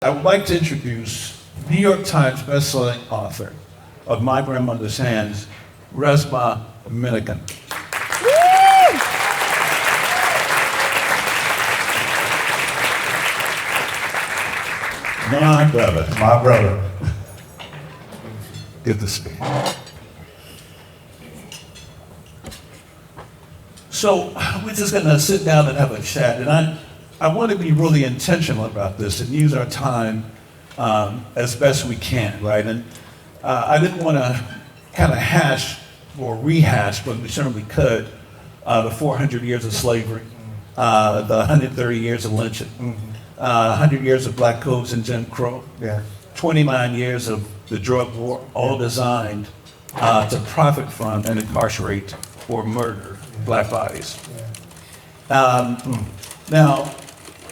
I would like to introduce New York Times bestselling author of My Grandmother's Hands, Resmaa Menakem. My brother. My brother. Good to see you. So we're just gonna sit down and have a chat, and I want to be really intentional about this and use our time as best we can, right? And I didn't want to kind of hash or rehash, but we certainly could, the 400 years of slavery, the 130 years of lynching, 100 years of black codes and Jim Crow, 29 years of the drug war, all designed to profit from and incarcerate or murder black bodies. Now,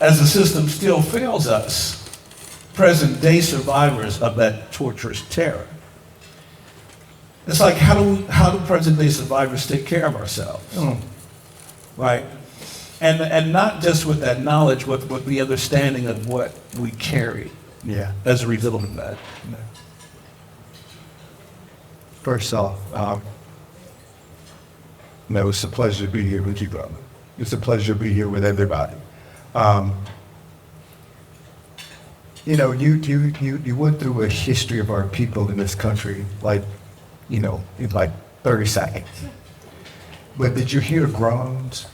as the system still fails us, present day survivors of that torturous terror, it's like, how do present day survivors take care of ourselves? Right? And not just with that knowledge, with the understanding of what we carry as a result of that. First off, it's a pleasure to be here with you, brother. It's a pleasure to be here with everybody. You went through a history of our people in this country, in like 30 seconds. But did you hear groans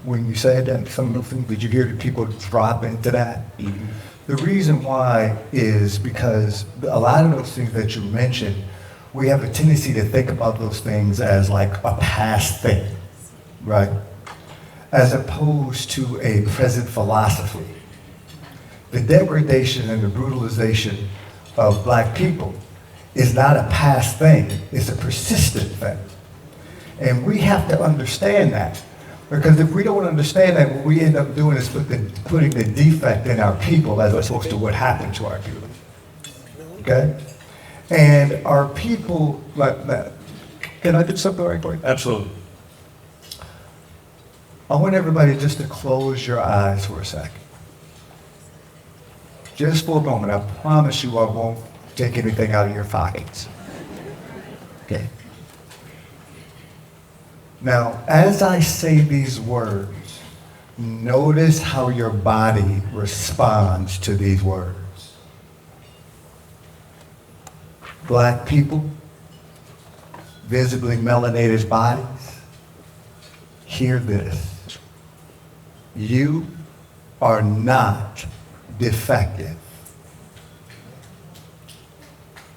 when you said that? Some of them, did you hear the people drop into that? Mm-hmm. The reason why is because a lot of those things that you mentioned, we have a tendency to think about those things as like a past thing, right? As opposed to a present philosophy. The degradation and the brutalization of black people is not a past thing, it's a persistent thing. And we have to understand that. Because if we don't understand that, what we end up doing is putting the defect in our people as opposed to what happened to our people. Okay? And our people, can I do something right quick? Absolutely. I want everybody just to close your eyes for a second. Just for a moment. I promise you I won't take anything out of your pockets. Okay. Now, as I say these words, notice how your body responds to these words. Black people, visibly melanated bodies, hear this. You are not defective.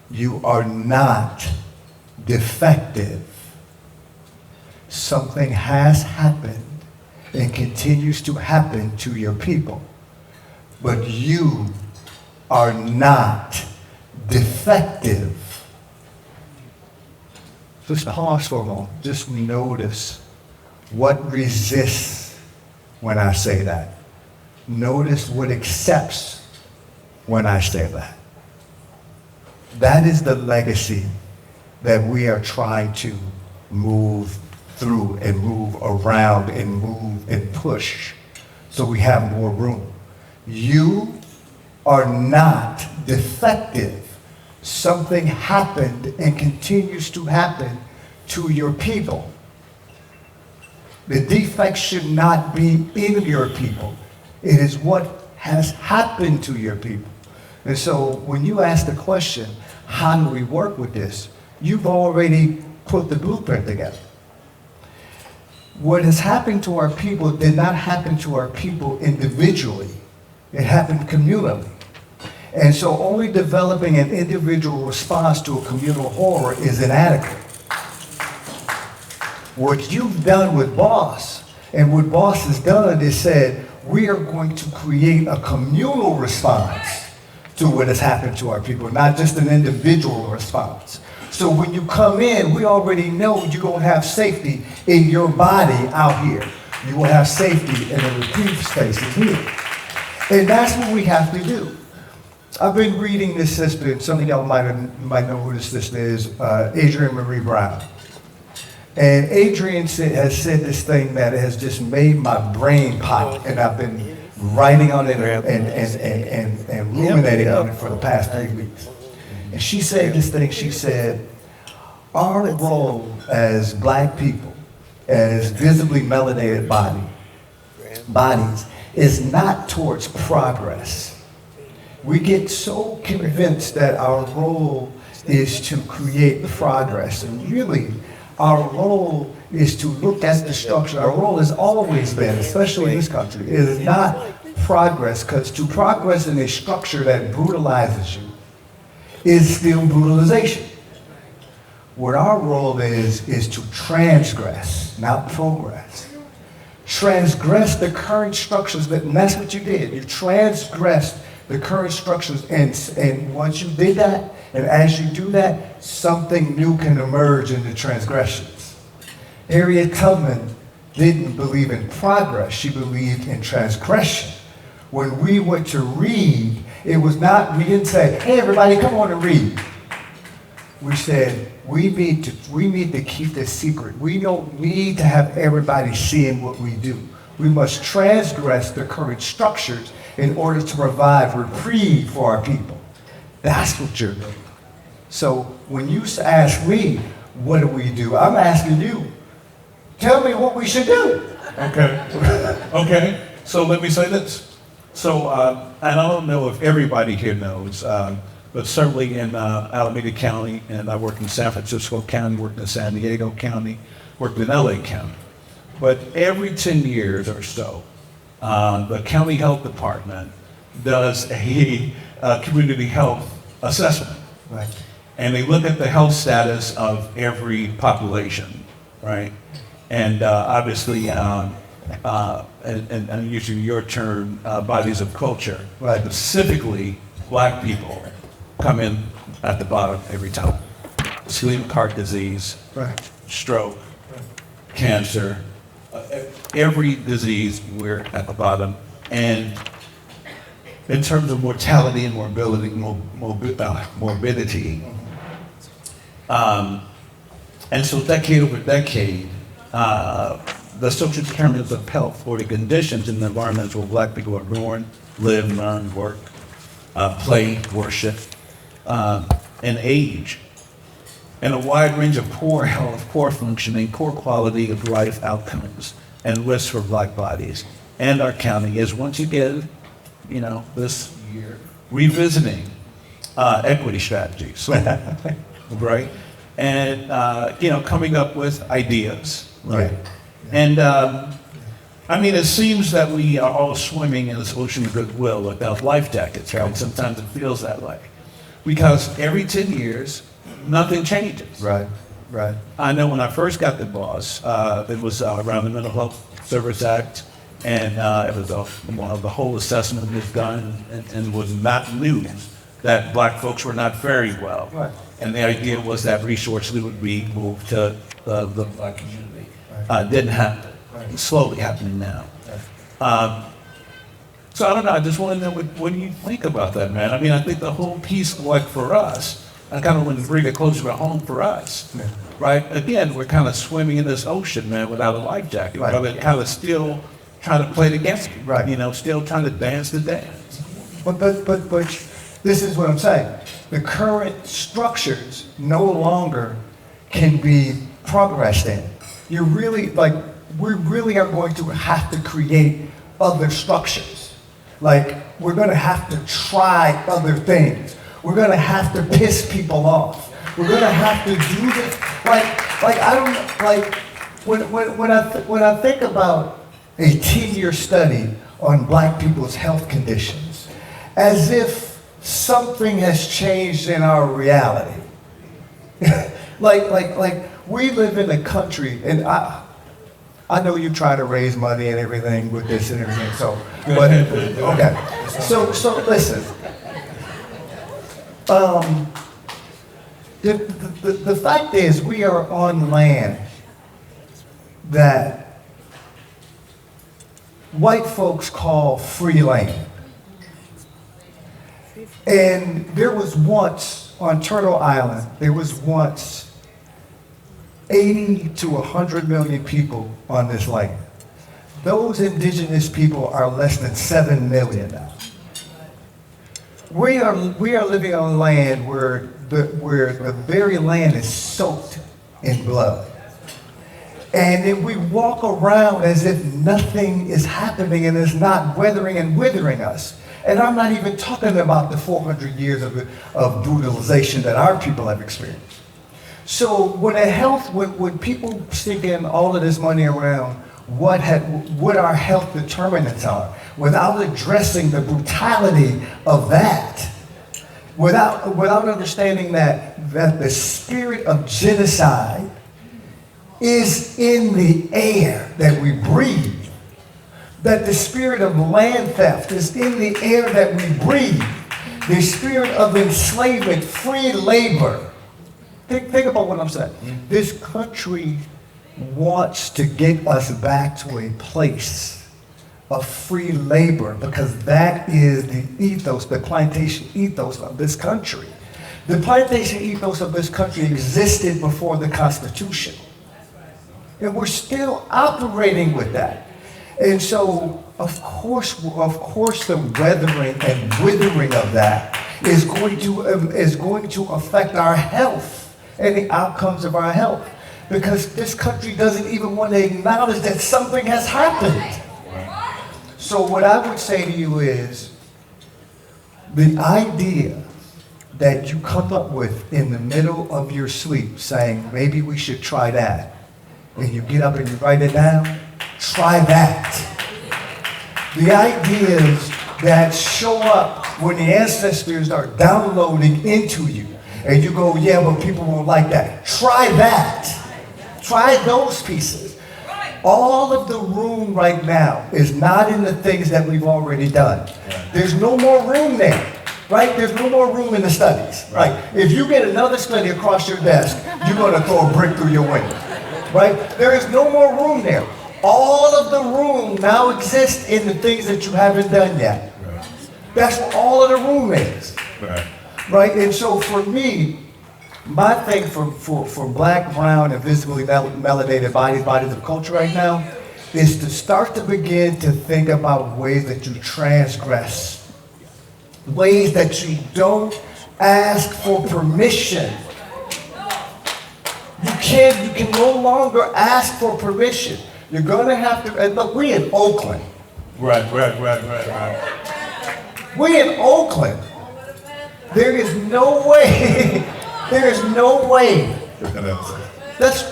You are not defective. Something has happened and continues to happen to your people, but you are not defective. Just pause for a moment. Just notice what resists when I say that. Notice what accepts when I say that. That is the legacy that we are trying to move through and move around and move and push so we have more room. You are not defective. Something happened and continues to happen to your people. The defect should not be in your people. It is what has happened to your people. And so when you ask the question, how do we work with this? You've already put the blueprint together. What has happened to our people did not happen to our people individually. It happened communally. And so only developing an individual response to a communal horror is inadequate. What you've done with Boss, and what Boss has done is said, we are going to create a communal response to what has happened to our people, not just an individual response. So when you come in, we already know you're going to have safety in your body out here. You will have safety in the reprieve spaces here. And that's what we have to do. I've been reading this sister, and some of y'all might know who this sister is, Adrienne Marie Brown. And Adrienne has said this thing that has just made my brain pop, and I've been writing on it and ruminating on it for the past 3 weeks. And she said this thing, she said, our role as black people, as visibly melanated bodies, is not towards progress. We get so convinced that our role is to create progress, and really, our role is to look at the structure. Our role has always been, especially in this country, it is not progress, because to progress in a structure that brutalizes you is still brutalization. What our role is to transgress, not progress. Transgress the current structures, and that's what you did. You transgressed the current structures, and once you did that, and as you do that, something new can emerge in the transgressions. Harriet Tubman didn't believe in progress, she believed in transgression. When we went to read, it was not, we didn't say, hey everybody, come on and read. We said, we need to keep this secret. We don't need to have everybody seeing what we do. We must transgress the current structures in order to provide reprieve for our people. That's what you're doing. So when you ask me, what do? I'm asking you, tell me what we should do. Okay. Okay. So let me say this. So, and I don't know if everybody here knows, but certainly in Alameda County, and I worked in San Francisco County, worked in San Diego County, worked in LA County. But every 10 years or so, the county health department does a community health assessment. Right. And they look at the health status of every population, right? And obviously, and usually your term, bodies of culture, Right. Specifically black people come in at the bottom every time. Ischemic heart disease, Right. stroke, cancer, every disease, we're at the bottom. And in terms of mortality and morbidity, and so decade over decade, the social determinants of health or the conditions in the environments where black people are born, live, learn, work, play, worship, and age, and a wide range of poor health, poor functioning, poor quality of life outcomes and risks for black bodies. And our county is once again, this year, revisiting equity strategies, right? And, coming up with ideas, right? And, it seems that we are all swimming in this ocean of goodwill without life jackets, right? Sometimes it feels that way. Because every 10 years, nothing changes. Right. I know when I first got the boss, it was around the Mental Health Service Act, and it was the whole assessment was done, and was not news that black folks were not faring well. Right. And the idea was that resources would be moved to the black community. Didn't happen. Right. It's slowly happening now. Right. So I don't know, I just want to know what do you think about that, man? I think the whole piece, like for us, I kind of want to bring it closer to home for us, Yeah. right? Again, we're kind of swimming in this ocean, man, without a life jacket. Right. But kind of still trying to play the game, Right. Still trying to dance the dance. But this is what I'm saying. The current structures no longer can be progressed in. We really are going to have to create other structures. We're going to have to try other things. We're going to have to piss people off. We're going to have to do this. When I think about a 10-year study on black people's health conditions, as if something has changed in our reality. We live in a country, and I know you try to raise money and everything with this and everything, okay. So listen. The fact is, we are on land that white folks call free land. And there was once, on Turtle Island, 80 to 100 million people on this land. those indigenous people are less than 7 million now. We are living on land where the very land is soaked in blood. And then we walk around as if nothing is happening and is not weathering and withering us. And I'm not even talking about the 400 years of brutalization that our people have experienced. So when people stick in all of this money around what our health determinants are, without addressing the brutality of that, without understanding that the spirit of genocide is in the air that we breathe, that the spirit of land theft is in the air that we breathe, the spirit of enslavement, free labor. Think about what I'm saying. This country wants to get us back to a place of free labor because that is the ethos, the plantation ethos of this country. The plantation ethos of this country existed before the Constitution. And we're still operating with that. And so, of course, the weathering and withering of that is going to affect our health and the outcomes of our health. Because this country doesn't even want to acknowledge that something has happened. So what I would say to you is, the idea that you come up with in the middle of your sleep saying, maybe we should try that, and you get up and you write it down, try that. The ideas that show up when the ancestors are downloading into you, and you go, yeah, but people won't like that. Try that. Try those pieces. All of the room right now is not in the things that we've already done. There's no more room there, right? There's no more room in the studies. Right? If you get another study across your desk, you're going to throw a brick through your window, right? There is no more room there. All of the room now exists in the things that you haven't done yet. That's what all of the room is. Right? And so for me, my thing for black, brown, and visibly melanated bodies of culture right now is to start to begin to think about ways that you transgress, ways that you don't ask for permission. You can no longer ask for permission. You're gonna have to, and look, we in Oakland. Right. We in Oakland. There is no way. That's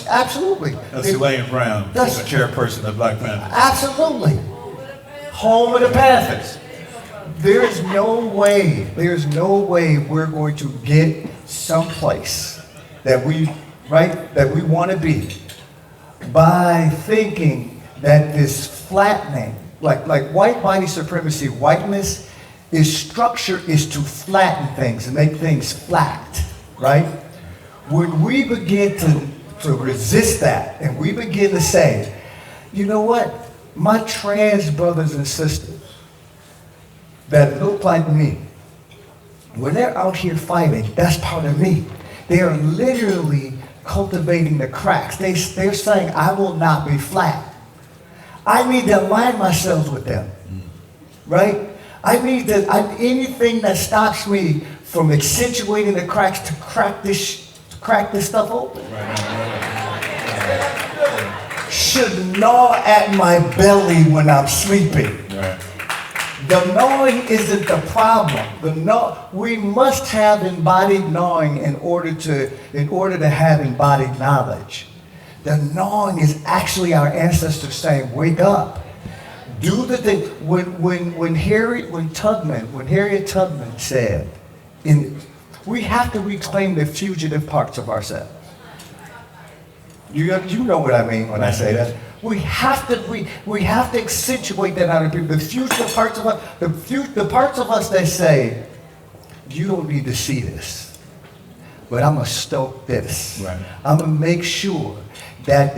absolutely. That's Elaine Brown, the chairperson of Black Panthers. Absolutely. Home of the Panthers. There's no way we're going to get someplace that we want to be by thinking that this flattening, like white body supremacy, whiteness, structure is to flatten things and make things flat, right? When we begin to resist that and we begin to say, you know what, my trans brothers and sisters that look like me, when they're out here fighting, that's part of me. They are literally cultivating the cracks. They're saying, I will not be flat. I need to align myself with them, right? Anything that stops me from accentuating the cracks to crack this stuff open should gnaw at my belly when I'm sleeping. The gnawing isn't the problem. We must have embodied gnawing in order to have embodied knowledge. The gnawing is actually our ancestors saying, wake up. Do the thing. When Harriet Tubman said, we have to reclaim the fugitive parts of ourselves. You know what I mean when I say that. We have to accentuate that out of people. The fugitive parts of us, the parts of us that say, you don't need to see this, but I'm gonna stoke this. Right. I'm gonna make sure that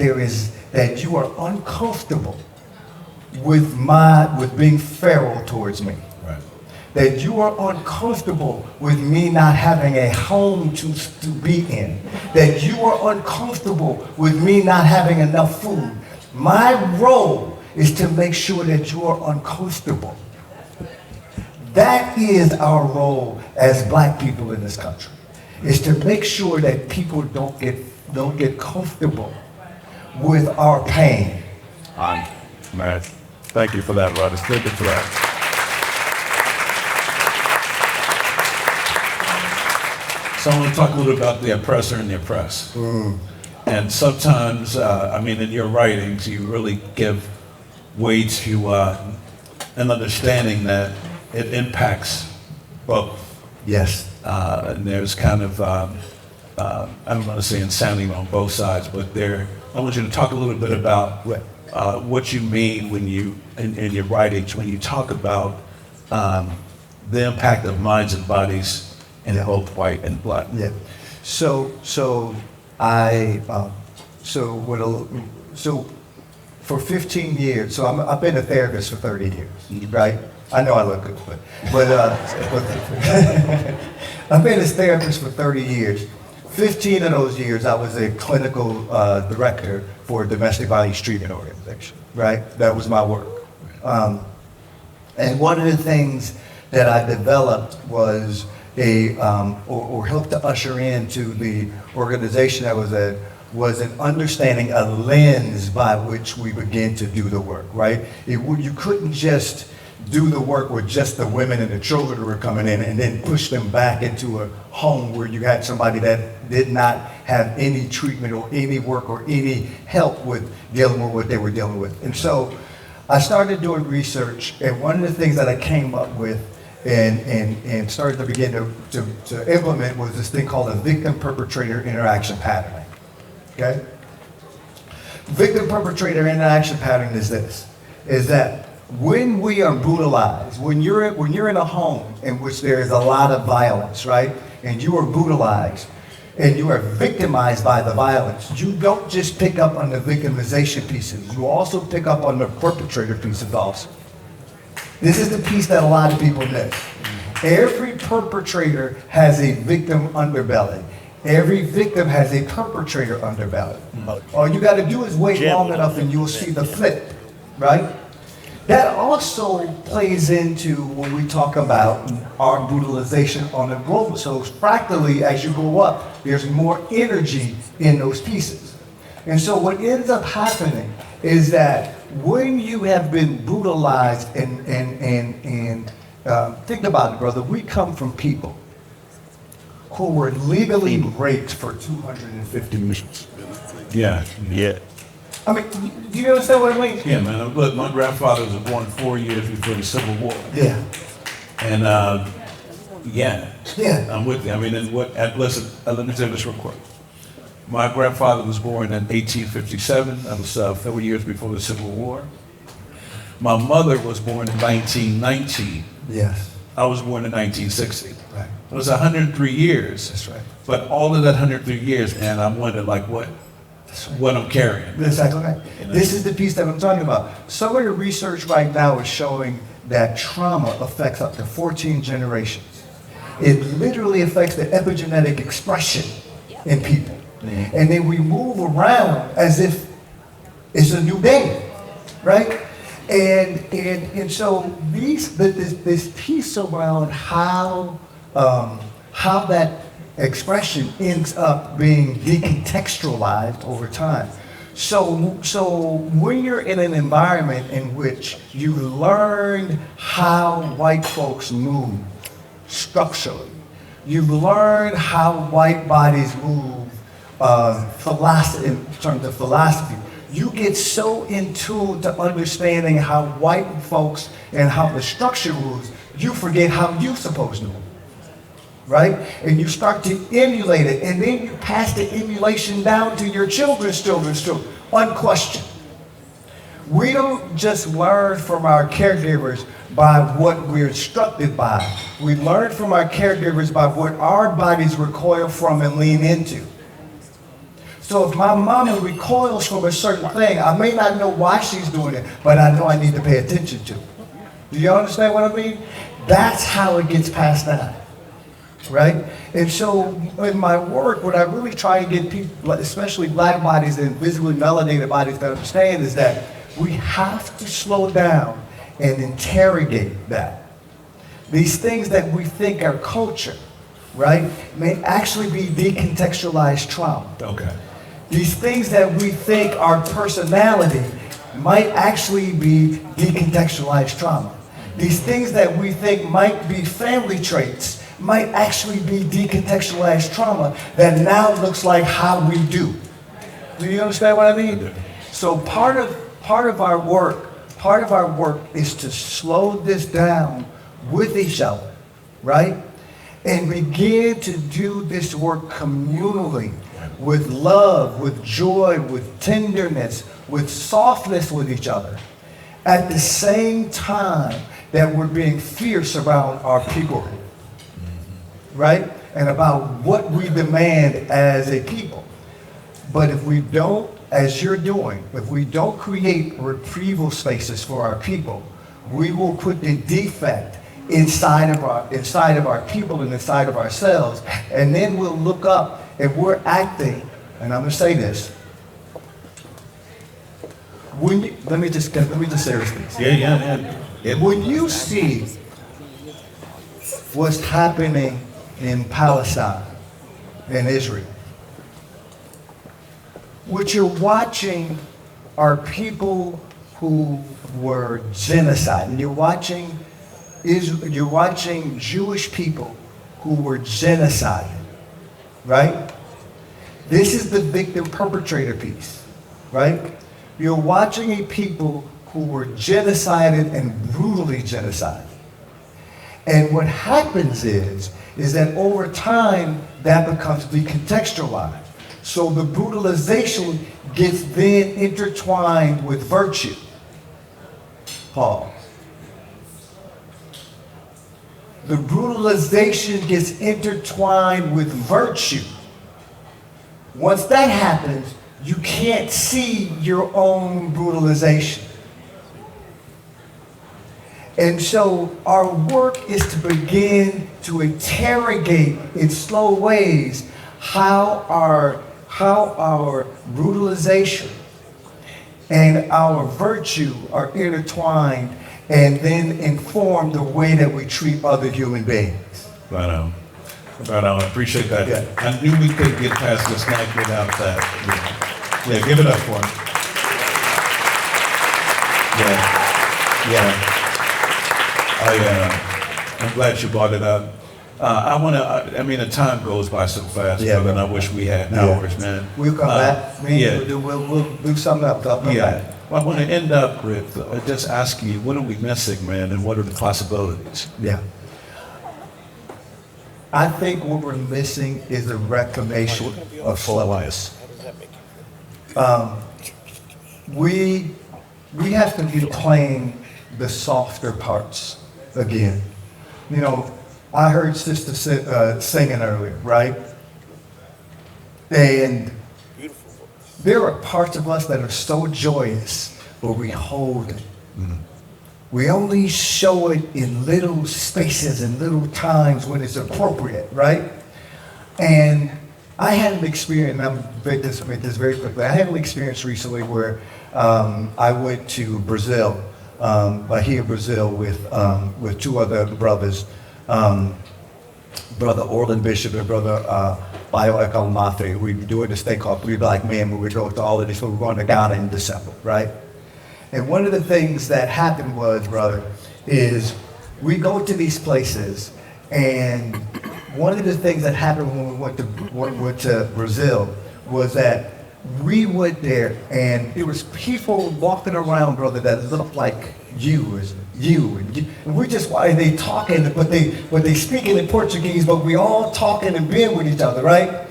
that you are uncomfortable with being feral towards me. Right. That you are uncomfortable with me not having a home to be in. That you are uncomfortable with me not having enough food. My role is to make sure that you are uncomfortable. That is our role as black people in this country, is to make sure that people don't get comfortable with our pain. Man, thank you for that, Rod. Thank you for that. So I want to talk a little about the oppressor and the oppressed. And sometimes, in your writings, you really give way to an understanding that it impacts both. Yes. And there's kind of, I don't want to say insanity on both sides, but I want you to talk a little bit about what you mean when you, in your writings, when you talk about the impact of minds and bodies in both white and black. Yeah. So for 15 years, so I've been a therapist for 30 years, right? I know I look good, but I've been a therapist for 30 years. 15 of those years, I was a clinical director for a domestic violence treatment organization, right? That was my work. And one of the things that I developed was or helped to usher into the organization that was an understanding, a lens by which we begin to do the work, right? You couldn't just do the work with just the women and the children who were coming in and then push them back into a home where you had somebody that did not have any treatment or any work or any help with dealing with what they were dealing with. And so I started doing research, and one of the things that I came up with and started to begin to implement was this thing called a victim-perpetrator interaction pattern. Okay? Victim-perpetrator interaction pattern is this, is that when we are brutalized, when you're in a home in which there is a lot of violence, right, and you are brutalized, and you are victimized by the violence, you don't just pick up on the victimization pieces, you also pick up on the perpetrator pieces also. This is the piece that a lot of people miss. Every perpetrator has a victim underbelly. Every victim has a perpetrator underbelly. All you got to do is wait long enough and you'll see the flip, right? That also plays into when we talk about our brutalization on the global. So fractally, as you go up, there's more energy in those pieces. And so what ends up happening is that when you have been brutalized and think about it, brother, we come from people who were legally raped for 250 years. Yeah. I mean, do you understand what I mean? Yeah, man. Look, my grandfather was born 4 years before the Civil War. Yeah. And Yeah. I'm with you. Listen, let me tell you this real quick. My grandfather was born in 1857. That was 4 years before the Civil War. My mother was born in 1919. Yes. I was born in 1960. Right. It was 103 years. That's right. But all of that 103 years, man, I'm wondering what I'm carrying. That's exactly right. This is the piece that I'm talking about. Some of the research right now is showing that trauma affects up to 14 generations. It literally affects the epigenetic expression in people. Mm-hmm. And then we move around as if it's a new day, right? And so this piece around how that expression ends up being decontextualized over time. So when you're in an environment in which you learn how white folks move structurally, you learn how white bodies move philosophy, in terms of philosophy, you get so in tune to understanding how white folks and how the structure moves, you forget how you're supposed to move. Right? And you start to emulate it, and then you pass the emulation down to your children's children, unquestioned. We don't just learn from our caregivers by what we're instructed by. We learn from our caregivers by what our bodies recoil from and lean into. So if my mama recoils from a certain thing, I may not know why she's doing it, but I know I need to pay attention to it. Do you understand what I mean? That's how it gets passed down. Right? And so in my work, what I really try and get people, especially black bodies and visibly melanated bodies, to understand is that we have to slow down and interrogate that. These things that we think are culture, right, may actually be decontextualized trauma. Okay. These things that we think are personality might actually be decontextualized trauma. These things that we think might be family traits might actually be decontextualized trauma that now looks like how we do. Do you understand what I mean? So part of our work is to slow this down with each other, right? And begin to do this work communally, with love, with joy, with tenderness, with softness with each other, at the same time that we're being fierce around our people, right? And about what we demand as a people. But if we don't, as you're doing, if we don't create retrieval spaces for our people, we will put the defect inside of our people and inside of ourselves, and then we'll look up and we're acting. And I'm going to say this. Let me just say this. Yeah. When you see what's happening in Palestine, in Israel, what you're watching are people who were genocided. And you're watching Jewish people who were genocided, right? This is the victim perpetrator piece, right? You're watching a people who were genocided and brutally genocided. And what happens is that over time, that becomes decontextualized. So the brutalization gets then intertwined with virtue. Pause. The brutalization gets intertwined with virtue. Once that happens, you can't see your own brutalization. And so our work is to begin to interrogate in slow ways how our brutalization and our virtue are intertwined and then inform the way that we treat other human beings. Right on. I appreciate that. Yeah. I knew we couldn't get past this night without that. Yeah, give it up for him. I'm glad you brought it up. The time goes by so fast, brother, and I wish we had hours, man. We'll come back. We'll do something up. Well, I want to end up with just asking you, what are we missing, man, and what are the possibilities? Yeah. I think what we're missing is a reclamation of focus. We have to reclaim the softer parts again. You know, I heard Sister singing earlier, right? And there are parts of us that are so joyous, but we hold it. Mm-hmm. We only show it in little spaces and little times when it's appropriate, right? And I had an experience, and I'm make this very quickly. I had an experience recently where I went to Brazil, Bahia, Brazil, with two other brothers, Brother Orland Bishop and Brother Bio Ekalmate. We were doing this thing called Three Black Men, where we drove to all of these, so we were going to Ghana in December, right? And one of the things that happened was, brother, is we go to these places, and one of the things that happened when we went to Brazil was that we went there, and there was people walking around, brother, that looked like you, and we just, and they talking, but they speaking in Portuguese, but we all talking and being with each other, right?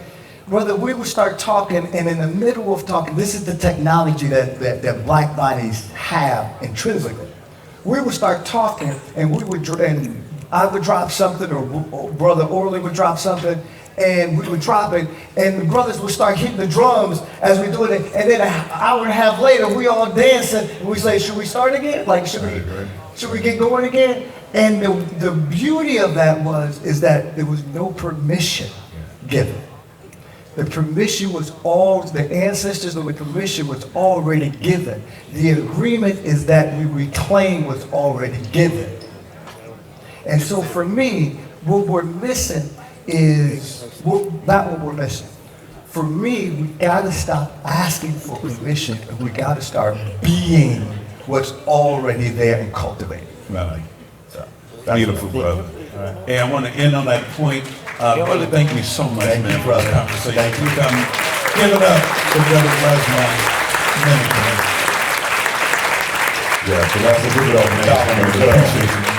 Brother, we would start talking, and in the middle of talking, this is the technology that black bodies have intrinsically. We would start talking, and I would drop something, or Brother Orley would drop something, and we would drop it, and the brothers would start hitting the drums as we do it, and then an hour and a half later, we all dancing, and we say, should we start again? Like, should we get going again? And the beauty of that is that there was no permission given. The permission was all, the ancestors of the permission was already given. The agreement is that we reclaim what's already given. And so for me, what we're missing is, not what we're missing. For me, we gotta stop asking for permission and we gotta start being what's already there and cultivating. Right. Beautiful, brother. Hey, I want to end on that point. Brother, thank you so much, Thank man, you, for this brother. conversation. Thank you. Give it up for Brother Resmaa Menakem. Yeah, so that's a good old man. Appreciate you.